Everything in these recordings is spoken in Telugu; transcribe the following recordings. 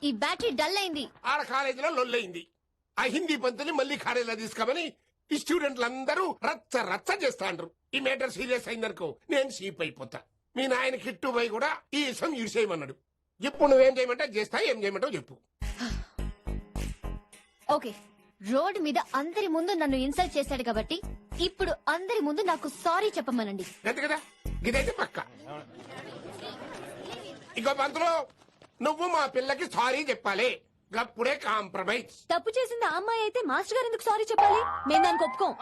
ఈ బ్యాటరీ డల్ అయింది. ఆడ కాలేజీలో లొల్లయింది. ఆ హిందీ పంతుని మళ్ళీ కాలేజీలో తీసుకోమని ఈ స్టూడెంట్లందరూ రచ్చ రచ్చ చేస్తాండ్రు. ఈ మేటర్ సీరియస్ అయిందనుకో నేను సీప్ అయిపోతా. మీ నాయన కిట్టు పోయి కూడా ఈ విషయం ఇడిసేయమన్నాడు. ఇప్పుడు నువ్వేం చేయమంటే చేస్తా, ఏం చేయమంటావు చెప్పు. ఓకే, రోడ్ మీద అందరి ముందు నన్ను ఇన్సల్ట్ చేశాడు కాబట్టి ఇప్పుడు అందరి ముందు నాకు సారీ చెప్పమనండి. అంతే కదా, ఇదైతే పక్క. ఇంకో పంతులు, నువ్వు మా పిల్లకి సారీ చెప్పాలి. గప్పుడే కాంప్రమైజ్. తప్పు చేసింది ఆ అమ్మాయి అయితే మాస్టర్ గారు ఎందుకు సారీ చెప్పాలి? మేము దానికి ఒప్పుకోం.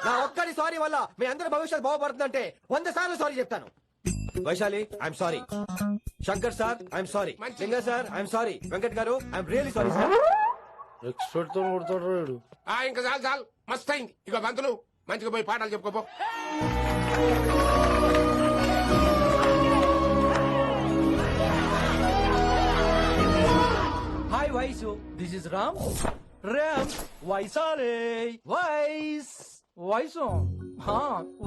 నా ఒక్కడి సారీ వల్ల మీ అందరి భవిష్యత్తు బాగుపడుతుందంటే 100 సార్లు సారీ చెప్తాను. Vaishali, I'm sorry. Shankar sir, I'm sorry. లింగ సార్, ఐఎమ్ సారీ. వెంకట్ గారు, I'm really sorry sir. Expert తో కొడతాడు. ఇంకా చాలు చాలు, మస్త్ అయింది. ఇక పంతులు మంచిగా పోయి పాఠాలు చెప్పుకోపో. Hi Vaisu, this is Ram. Ram వైసాలే. వైస్ వైసు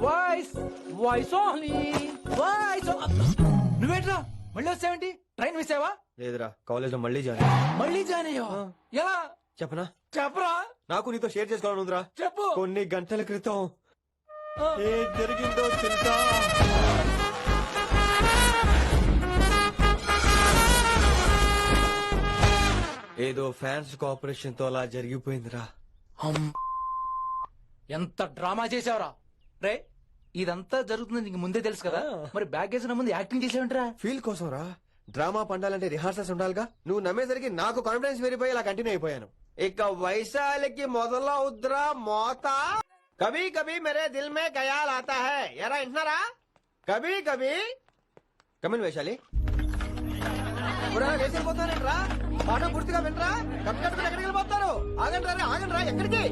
వైస్ వైసోలీ వైస్. నువ్వేట్రా మళ్ళీ వచ్చావేంటి? ట్రైన్ మిస్ అయ్యావా? లేదురా, కాలేజ్ లో మళ్ళీ జాయిన్. మళ్ళీ జాయిన్ అయ్యావా? ఎలా చెప్పనా? చెప్పరా. నాకు నీతో షేర్ చేసుకోవాలని ఉందిరా. చెప్పు. కొన్ని గంటల క్రితం ఏం జరిగిందో తెలుసా? ఏదో ఫ్యాన్స్ కోఆపరేషన్ తో అలా జరిగిపోయిందిరా. ఎంత డ్రామా చేసావురా రే. ఇదంతా జరుగుతుంది నీకు ముందే తెలుసు కదా, మరి బ్యాగ్ వేసిన ముందు యాక్టింగ్ చేసావంటరా? ఫీల్ కోసం రా. డ్రామా పండాలంటే రిహార్సల్స్ ఉండాలిగా. నువ్వు నమ్మేసరికి నాకు కాన్ఫిడెన్స్ పెరిగిపోయి ఇలా కంటిన్యూ అయిపోయాను. ఇక వైశాలికి మొదలవుద్రా మోత. కభీ కభీ మేరే దిల్ మే ఖయాల్ ఆతా హై. ఎరా ఇంటున్నారా? కభీ కభీ. కమిన్ వైశాలి. లేచిపోతానంట్రా. పాఠం పూర్తిగా వినరా? కట్టుకట్టుకుని ఎక్కడికి వెళ్ళిపోతారు? ఆగండి ఆగండి రా. ఎక్కడికి?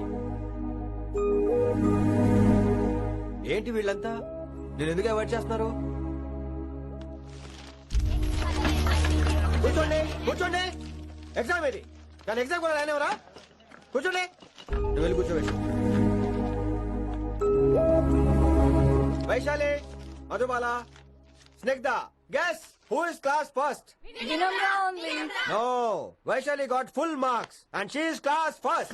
ఏంటి వీళ్ళంతా? నేను ఎందుకు అవాయిడ్ చేస్తున్నారు? కూర్చోండి కూర్చోండి. ఎగ్జామ్ ఏది? కానీ ఎగ్జామ్ కూడా రానివరా? కూర్చోండి. నువ్వు వెళ్ళి కూర్చోబెట్టు. Vaishali, Madhubala, Snigdha, guess who is class first? No, Vaishali got full marks and she is class first.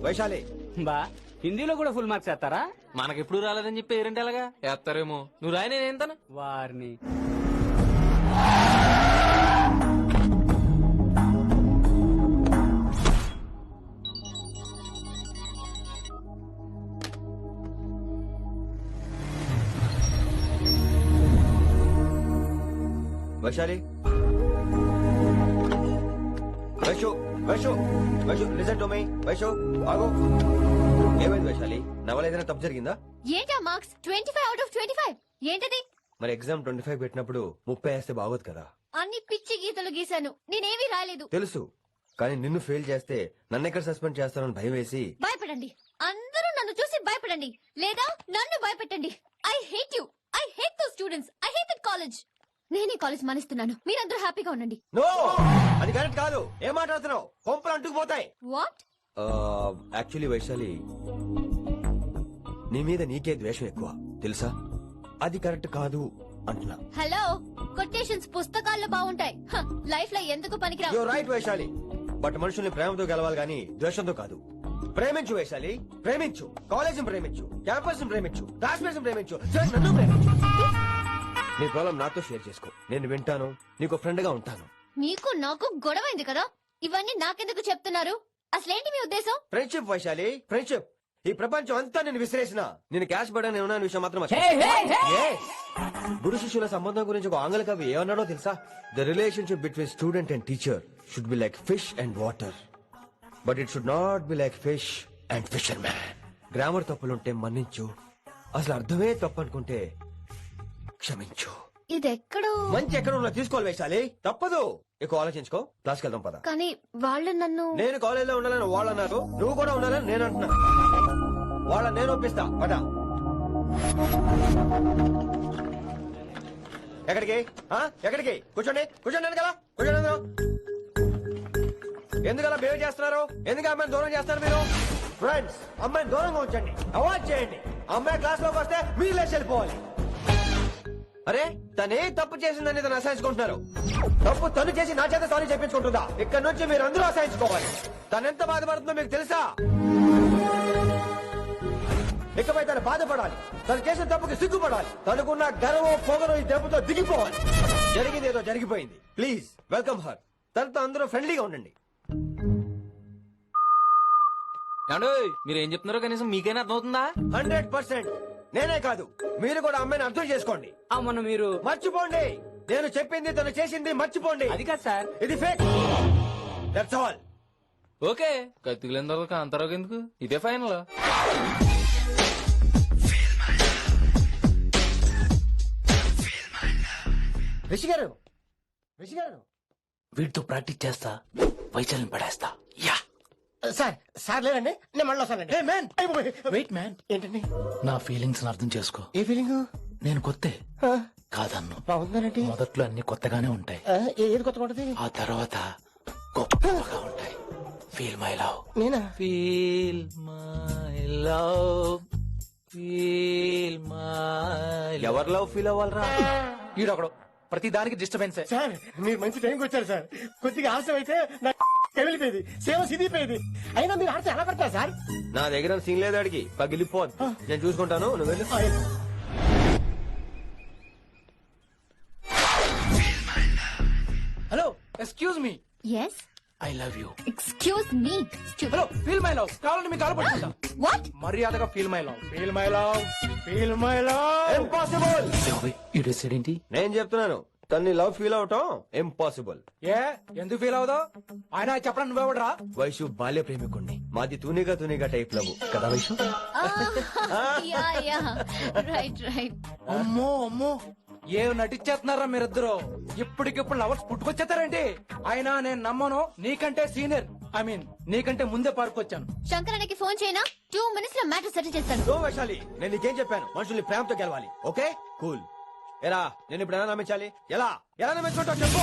Vaishali బా హిందీలో కూడా ఫుల్ మార్క్స్ వేస్తారా? మనకెప్పుడు రాలేదని చెప్పి ఏరంటే ఎలాగా వేస్తారేమో. నువ్వు రాయి, నేను ఏంతను వారిని. Vaishali, listen to me. Vaishu ఆగు. ఏమైంది వైశాలి? నా వల్ల ఏదైనా తప్పు జరిగిందా? ఏంటా మార్క్స్? 25 out of 25 ఏంటది? మరి ఎగ్జామ్ 25 పెట్టినప్పుడు 30 వేస్తే బాగోదు కదా. అన్ని పిచ్చి గీతలు గీశాను, నేనేమీ రాలేదు. తెలుసు, కానీ నిన్ను ఫెయిల్ చేస్తే నన్ను ఎక్కడ సస్పెండ్ చేస్తానని భయం వేసి. భయపడండి, అందరూ నన్ను చూసి భయపడండి, లేదా నన్ను భయపెట్టండి. I hate you, I hate those students, I hate that college. నేనే కాలేజ్ మానేస్తున్నాను, మీరందరూ హ్యాపీగా ఉండండి. నో, అది కరెక్ట్ కాదు. ఏం మాట్లాడుతున్నావు? కొంపలు అంటుకుపోతాయి. వాట్? యాక్చువల్లీ వైశాలి, నీ మీద నీకే ద్వేషం ఎక్కువ తెలుసా? అది కరెక్ట్ కాదు అంటున్నా. హలో, కొటేషన్స్ పుస్తకాల్లో బాగుంటాయి, లైఫ్ లో ఎందుకు పనికిరావు. యు రైట్ వైశాలి, బట్ మనుషుల్ని ప్రేమతో గెలవాలి గాని ద్వేషంతో కాదు. ప్రేమించు వైశాలి, ప్రేమించు. కాలేజ్ ప్రేమించు, క్యాంపస్ ప్రేమించు, క్లాస్మేట్స్ ప్రేమించు, నన్ను ప్రేమించు. నీ ప్రాబ్లం నాతో షేర్ చేసుకో, నేను వింటాను, నీకు ఫ్రెండ్ గా ఉంటాను. మీకు నాకు గొడవైంది కదా, ఇవన్నీ నాకెందుకు చెప్తున్నారు? అసలేంటి మీ ఉద్దేశం? Friendship Vaishali, friendship. ఈ ప్రపంచం అంతా నేను విసిరేసిన నేను క్యాష్ పడని ఉన్నాను విషయం మాత్రం గురు శిష్యుల సంబంధం గురించి ఒక ఆంగ్ల కవి ఏమన్నాడో తెలుసా? The relationship between student and teacher should be like fish and water, but it should not be like fish and fisherman. Grammar తప్పులుంటే మన్నించు, అసలు అర్థమే తప్పు అనుకుంటే క్షమించు. ఇదెక్కడో మంచి ఎక్కడ ఉన్నా తీసుకోవాలి వైశాలి, తప్పదు. ఎక్కువ ఆలోచించుకో, క్లాస్కి వెళ్దాం పద. కానీ వాళ్ళు నన్ను. నేను కాలేజ్ లో ఉండాలని వాళ్ళు అన్నారు, నువ్వు కూడా ఉండాలని నేను అంటున్నా. వాళ్ళని నేను ఒప్పిస్తా పద. ఎక్కడికి? ఎక్కడికి? కూర్చోండి కూర్చోండి కదా, కూర్చోండి. ఎందుకలా బిహేవ్ చేస్తున్నారు? ఎందుకు అమ్మాయిని దూరం చేస్తారు మీరు? ఫ్రెండ్స్, అమ్మాయిని దూరంగా ఉంచండి, అవాయిడ్ చేయండి. అమ్మాయి క్లాస్ లోకి వస్తే మీరు లేచి వెళ్ళిపోవాలి. అరే తనే తప్పు చేసిందని తను అసహించుకుంటున్నారు. తప్పు తను చేసి నా చేత సారీ చెప్పించుకుంటుందా? ఇక్కడ నుంచి మీరు అందరూ అసహించుకోవాలి. తనెంత బాధపడుతుందో మీకు తెలుసా? ఇకపై తను బాధపడాలి. తను చేసిన తప్పుకి సిగ్గుపడాలి. తనకున్న గర్వం పొగరు ఈ దెబ్బతో దిగిపోవాలి. జరిగింది ఏదో జరిగిపోయింది. Please welcome her. తనతో అందరూ ఫ్రెండ్లీగా ఉండండి. మీరు ఏం చెప్తున్నారో కనీసం మీకైనా అర్థమవుతుందా? 100%. నేనే కాదు మీరు కూడా అమ్మాయిని అర్థం చేసుకోండి. మొన్న మీరు మర్చిపోండి. నేను చెప్పింది తను చేసింది మర్చిపోండి. అది కాదు సార్. ఇది ఫేక్. That's all. ఓకే, కత్తిలేని తర్వాత అంతరావు ఎందుకు? ఇదే ఫైనల్. రిషి గారు, రిషి గారు, వీటితో ప్రాక్టీస్ చేస్తా వైశాల్యం పడేస్తా. యా సార్ సార్ లేదండి, నేను మళ్ళీ వస్తానండి. వెయిట్ మ్యాన్, ఏంటండి నా ఫీలింగ్స్ అర్థం చేసుకో. ఏ ఫీలింగ్? నేను కొత్తే కాదన్ను. బాగుందండి. మొదట్లో అన్ని కొత్తగానే ఉంటాయి, ఏది కొత్తగా ఉంటది? ఆ తర్వాత గొప్పగా ఉంటాయి. ఫీల్ మై లవ్, నేనా? Feel my love, feel my. ఎవరు లవ్ ఫీల్ అవ్వాలరా? ఈడొకడు ప్రతి దానికి డిస్టర్బెన్స్. సార్ మీరు మంచి టైంకి వచ్చారు సార్. కొద్దిగా ఆలస్యం అయితే నా కమిలిపోయేది, సేవ సిదిపోయేది. అయినా మీరు ఆడితే ఎలా పడతారు సార్? నా దగ్గర సీన్ లేదు. అడిగి పగిలిపోద్ది. నేను చూసుకుంటాను, నువ్వు వెళ్ళు. Hello, excuse me. Yes, I love you. Excuse me. Hello, feel my love. కావాలంటే మీకు కాలు పట్టుకుంటా. వాట్? మర్యాదగా feel my love. Feel my love, feel my love. Impossible. ఈ డ్రెస్ ఏంటి? నేను చెప్తున్నాను, తన్ని లవ్ ఫీల్ అవటం ఇంపాసిబుల్. ఏ ఎందుకు ఫీల్ అవుదావు? ఆయన చెప్పడం నువ్వెవడరా? వైషు బాల్య ప్రేమికుణ్ణి. మాది తూనిగా తూనిగా టైప్ లవ్ కదా Vaishu? Yeah yeah, right right. అమ్మో అమ్మో, ఏం నటించేస్తున్నారా మీరిద్దరు? ఇప్పటికిప్పుడు లవర్స్ పుట్టుకొచ్చేస్తారేంటి? అయినా నేను నమ్మను. నీకంటే సీనియర్, ఐ మీన్ నీకంటే ముందే పార్కొచ్చాను. శంకరానికి ఫోన్ చేయనా? 2 minutes లో మ్యాటర్ సెటిల్ చేస్తాను. సో వైశాలి, నేను నీకేం చెప్పాను? మనుషుల్ని ప్రేమతో గెలవాలి. Okay cool. ఎలా నేను ఇప్పుడు ఎలా నమ్మించాలి? ఎలా ఎలా నమ్మించుకుంటావు చెప్పు.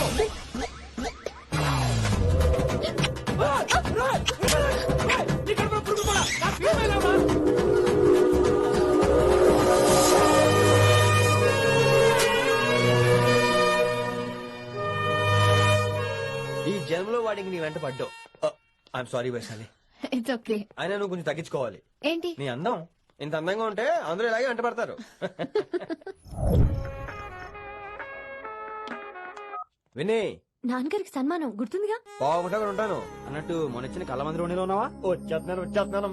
ఈ జన్మలో వాడికి నీ వెంట పడ్డావు. I'm sorry Vaishali. It's okay. అయినా నువ్వు కొంచెం తగ్గించుకోవాలి. ఏంటి? నీ అందం ఇంత అందంగా ఉంటే అందరూ ఇలాగే వెంట పడతారు. విని నాన్నగారికి సన్మానం గుర్తుందిగా? బాగుంటా ఉంటాను అన్నట్టు మొన్నొచ్చిన కళ్ళమంది రోణిలో ఉన్నావా? వచ్చేస్తున్నాను వచ్చేస్తున్నాను.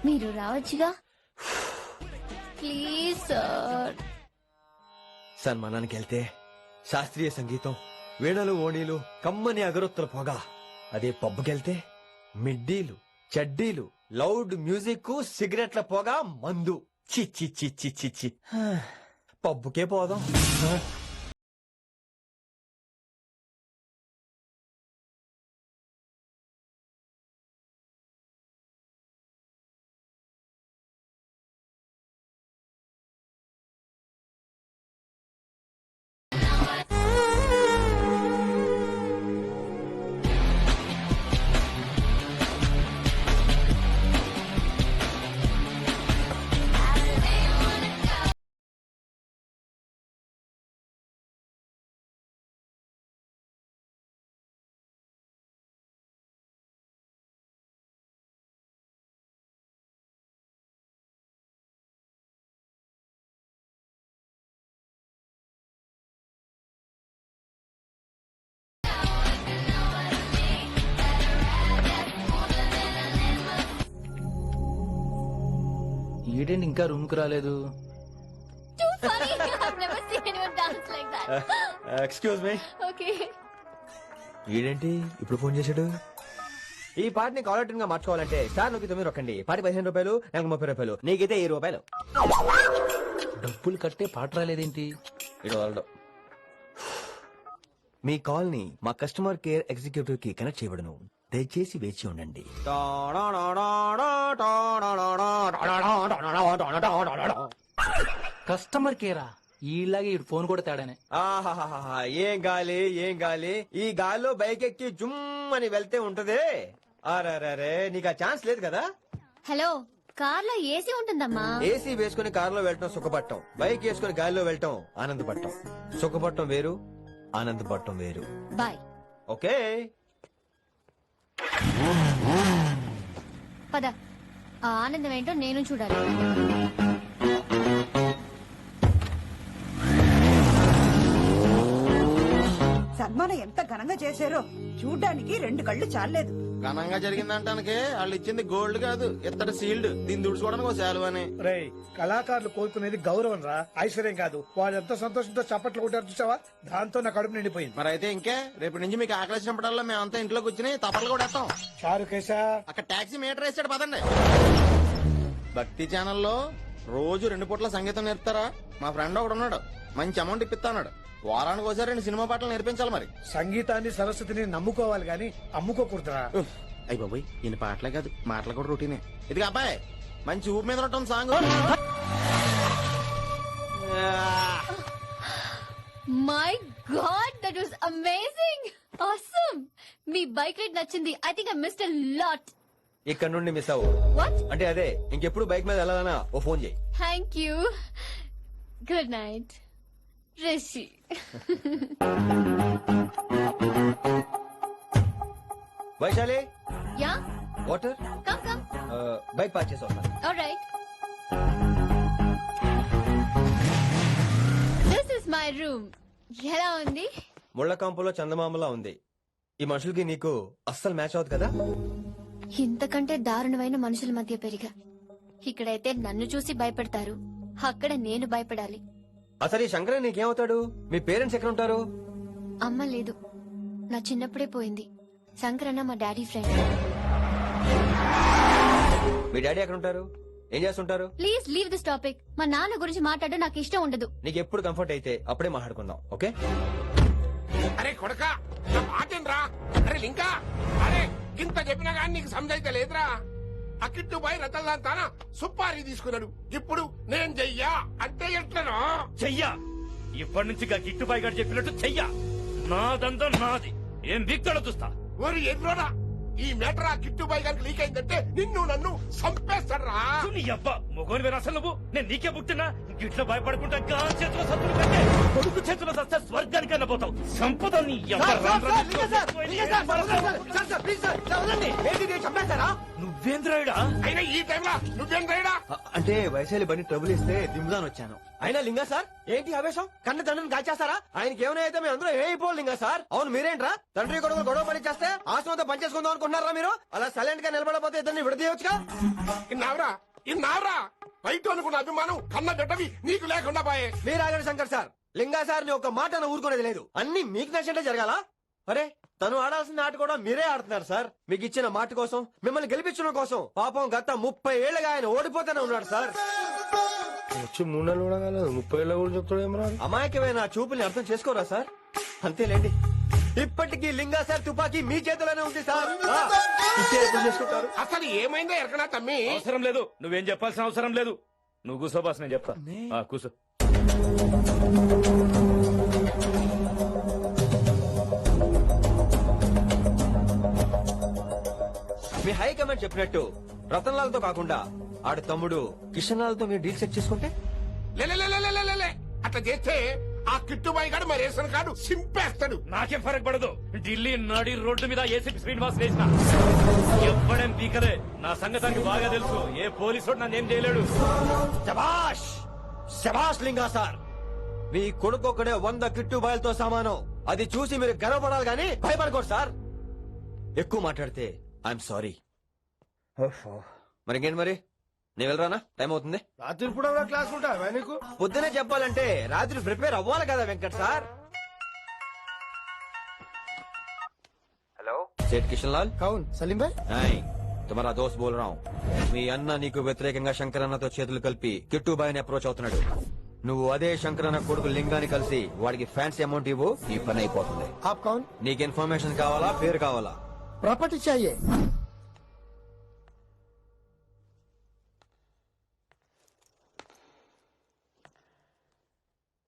మీరు రావచ్చుగా. Please sir. సన్మానానికి వెళ్తే శాస్త్రీయ సంగీతం, వీణలు ఓణీలు, కమ్మని అగరొత్తుల పొగ. అదే పబ్బుకెళ్తే మిడ్డీలు, చెడ్డీలు, లౌడ్ మ్యూజిక్, సిగరెట్ల పొగ, మందు. చి చి చి చి చి చి. పబ్బుకే పోదాం. ఈడేంటి ఇంకా రూమ్ కు రాలేదు? Too funny. I've never seen anyone dance like that. Excuse me. Okay. వీడేంటి ఇప్పుడు ఫోన్ చేశాడు? ఈ పాటని కాలర్ ట్యూన్ గా మార్చుకోవాలంటే స్టార్ నొక్కి 9 రొక్కండి. పాటి 15 రూపాయలు, నాకు 30 రూపాయలు, నీకైతే 7 రూపాయలు. డబ్బులు కట్టే పాట రాలేదేంటి? ఇటు వాళ్ళడు. మీ కాల్ ని మా కస్టమర్ కేర్ ఎగ్జిక్యూటివ్ కి కనెక్ట్ చేయబడును. దయచేసి వేచి ఉండండి. కస్టమర్ కేరా? ఈలాగే ఇటు ఫోన్ కూడా తేడానే. ఆహాహాహా, ఏం గాలి ఏం గాలి. ఈ గాలిలో బైక్ ఎక్కి జుమ్ అని వెళ్తే ఉంటదే. అరే నీకు ఆ ఛాన్స్ లేదు కదా. హలో, కార్ లో ఏసీ ఉంటుందమ్మా. ఏసీ వేసుకుని కారులో వెళ్ళటం సుఖపట్టం, బైక్ వేసుకుని గాలిలో వెళ్ళటం ఆనందపట్టం. సుఖపట్టం వేరు, ఆనందపట్టం వేరు. బాయ్. ఓకే పద, ఆ ఆనందం ఏంటో నేను చూడాలి. సన్మానం ఎంత ఘనంగా చేశారో చూడ్డానికి 2 కళ్ళు చాలలేదు. ఘనంగా జరిగిందంటానికి వాళ్ళు ఇచ్చింది గోల్డ్ కాదు, ఇత్తడి సీల్డ్. దీన్ని దుడుచుకోవడానికి ఒక శాలువ అని. రేయ్, కళాకారులు కోరుకునేది గౌరవం రా, ఐశ్వర్యం కాదు. వాళ్ళు ఎంత సంతోషంతో చప్పట్లు కొట్టారు చూసావా, దాంతో నా కడుపు నిండిపోయింది. మరి అయితే ఇంకే రేపటి నుంచి మీకు ఆకలి వచ్చినప్పుడల్లా మేమంతా ఇంట్లో కూర్చుని తప్పలు కూడా వేస్తాం. చారు కేశా, అక్కడ టాక్సీ మీటర్ వేసాడు పదండి. భక్తి ఛానల్లో రోజు 2 పూట్ల సంగీతం నేర్పుతారా? మా ఫ్రెండ్ ఒకడు ఉన్నాడు, మంచి అమౌంట్ ఇప్పిస్తా అన్నాడు. వారానికి ఒకసారి 2 సినిమా పాటలు నేర్పించాలి. మరి సంగీతాన్ని సరస్వతిని నమ్ముకోవాలి గాని అమ్ముకోకూడదురా. అయ్యి బాబోయ్, ఈయన పాటలే కాదు మాటలు కూడా రొటీనే. ఇది అబ్బాయి మంచి ఊపు మీద ఉండటం song. My god, that was amazing, awesome. మీ బైక్ రైడ్ నచ్చింది. I think I missed a lot. ఇక్కడ నుండి మిస్ అవ్వు. వాట్? అంటే అదే, ఇంకెప్పుడు బైక్ మీద వెళ్ళాలన్నా ఓ ఫోన్ చేయి. Thank you. Good night Rishi. Vaishali, yeah, water. Come come. Bike park చేసి వస్తాను. Alright. This is my room. ఎలా ఉంది? ముళ్ళ కాంపులో చందమామలా ఉంది. ఈ మనుషులకి నీకు అస్సలు మ్యాచ్ అవుతుంది కదా. ఇంతకంటే దారుణమైన మనుషుల మధ్య పెరిగా. ఇక్కడైతే నన్ను చూసి భయపడతారు, అక్కడ నేను భయపడాలి. అసలు ఈ శంకరన్ నీకేమవుతాడు? మీ పేరెంట్స్ ఎక్కడ ఉంటారు? అమ్మ లేదు, నా చిన్నప్పుడే పోయింది. శంకరన్న మా డాడీ ఫ్రెండ్. మీ డాడీ ఎక్కడ ఉంటారు? ఏం చేస్తుంటారు? Please leave this topic. మా నాన్న గురించి మాట్లాడడం నాకు ఇష్టం ఉండదు. నీకు ఎప్పుడు కంఫర్ట్ అయితే అప్పుడే మాట్లాడుకుందాం, ఓకే? అరే కొడక, నా మాటేంరా? అరే లింకా, అరే ఇంత చెప్పినా కానీ నీకు సమజైతే లేదురా. ఆ కిట్టు బాయ్ రతల్లాంతానా సుపారీ తీసుకున్నాడు. ఇప్పుడు నేను చెయ్యా అంటే ఎట్లనో చెయ్యా. ఇప్పటి నుంచి గిట్టుబాయి గారు చెప్పినట్టు చెయ్యా. నాదంతా నాది. ఏం బిగ్తడ చూస్తా. ఓరి ఎర్రోడా, ఈ మేటర్ ఆ కిట్టు బాయ్ గారికి లీక్ అయిందంటే నిన్ను నన్ను చంపేస్తాడ్రా. నీ అబ్బా మొగోని వేరు అసలు నువ్వు. నేను నీకే పుట్టినా గిట్ల భయపడుకుంటా గా చేతిలో సత్తులు కంటే కొడుకు చేతిలో సస్తే స్వర్గానికన్నా పోతావు. సంపద నీ నువ్వేంద్రాయుడా? అయినా ఈ టైంలో నువ్వేం రైడా? అంటే వైశాలి బండి ట్రబుల్ ఇస్తే దింపుదాని వచ్చాను. అయినా లింగా సార్, ఏంటి ఆవేశం? కన్న తండ్రిని కాల్చేస్తారా? ఆయనకి ఏమైనా అయితే మేము అందరూ ఏమైపోవాలి లింగా సార్. అవును, మీరేంట్రా తండ్రి కొడుకులు గొడవ పని చేస్తే ఆశ్రమంతో పనిచేసుకుందాం అనుకుంటున్నారా మీరు? అలా సైలెంట్ గా నిలబడపోతే ఇద్దరిని విడదీయొచ్చుగా. ఇన్నావరా ఇన్నావరా? బయట అనుకున్న అభిమానం కన్న బిడ్డవి నీకు లేకుండా పోయే. మీరు ఆగండి శంకర్ సార్. లింగా సార్ ని ఒక మాట ఊరుకునేది లేదు. అన్ని మీకు నచ్చినట్టే జరగాల. అరే, తను ఆడాల్సిన ఆట కూడా మీరే ఆడుతున్నారు సార్. మీకు ఇచ్చిన మాట కోసం, మిమ్మల్ని గెలిపించడం కోసం పాపం గత 30 ఏళ్లుగా ఆయన ఓడిపోతూనే ఉన్నాడు సార్. వచ్చి 3 నెలలు కూడా కాలేదు, 30 ఏళ్ళ కూడా చెప్తాడేమరా. అమాయకమైన ఆ చూపుల్ని అర్థం చేసుకోరా సార్? అంతేలేండి, ఇప్పటికీ లింగా సార్ తుపాకీ మీ చేతిలోనే ఉంది సార్. ఇచ్చే ఎప్పుడు చేసుకుంటారు? అసలు ఏమైందో ఎరకనా తమ్మి? అవసరం లేదు, నువ్వేం చెప్పాల్సిన అవసరం లేదు. నువ్వు కూసో బాస్, నేను చెప్తా. కూసో. మీ హైకమాండ్ చెప్పినట్టు రతన్ లాల్ తో కాకుండా ఆడి తమ్ముడు కిషన్ లాల్ తో మీరు డీల్ సెట్ చేసుకుంటే? లే అట్లా చేస్తే ఆ కిట్టుబాయి గారు మా రేషన్ కార్డు సింపేస్తాడు. నాకేం ఫరక్ పడదు. ఢిల్లీ నడి రోడ్డు మీద ఏసీపీ శ్రీనివాస్ వేసిన ఎప్పుడేం పీకలే. నా సంగతానికి బాగా తెలుసు. ఏ పోలీసు నన్నేం చేయలేడు. శభాష్ శభాష్ లింగా సార్. మీ కొడుకు ఒక్కడే 100 కిట్టుబాయలతో సమానం. అది చూసి మీరు గర్వపడాలి గానీ భయపడకూడదు సార్. ఎక్కువ మాట్లాడితే ఐఎమ్ సారీ. మరి ఇంకేంటి మరి, నేను వెళ్ళరానా? టైం అవుతుంది. రాత్రి కూడా క్లాస్ ఉంటావా నీకు? పొద్దునే చెప్పాలంటే రాత్రి ప్రిపేర్ అవ్వాలి కదా వెంకట్ సార్. హలో, సేठ కిషన్ లాల్. కౌన్ సలీం భాయ్? नहीं, तुम्हारा दोस्त बोल रहा हूँ. మీ అన్న నీకు వ్యతిరేకంగా శంకరన్నతో చేతులు కలిపి కిట్టుబాయిని అప్రోచ్ అవుతున్నాడు. నువ్వు అదే శంకరన్న కొడుకు లింగాన్ని కలిసి వాడికి ఫ్యాన్సీ అమౌంట్ ఇవ్వు, ఈ పని అయిపోతుంది. ఆప్ కౌన్? నీకు ఇన్ఫర్మేషన్ కావాలా, పేరు కావాలా? ప్రాపర్టీ చాహియే.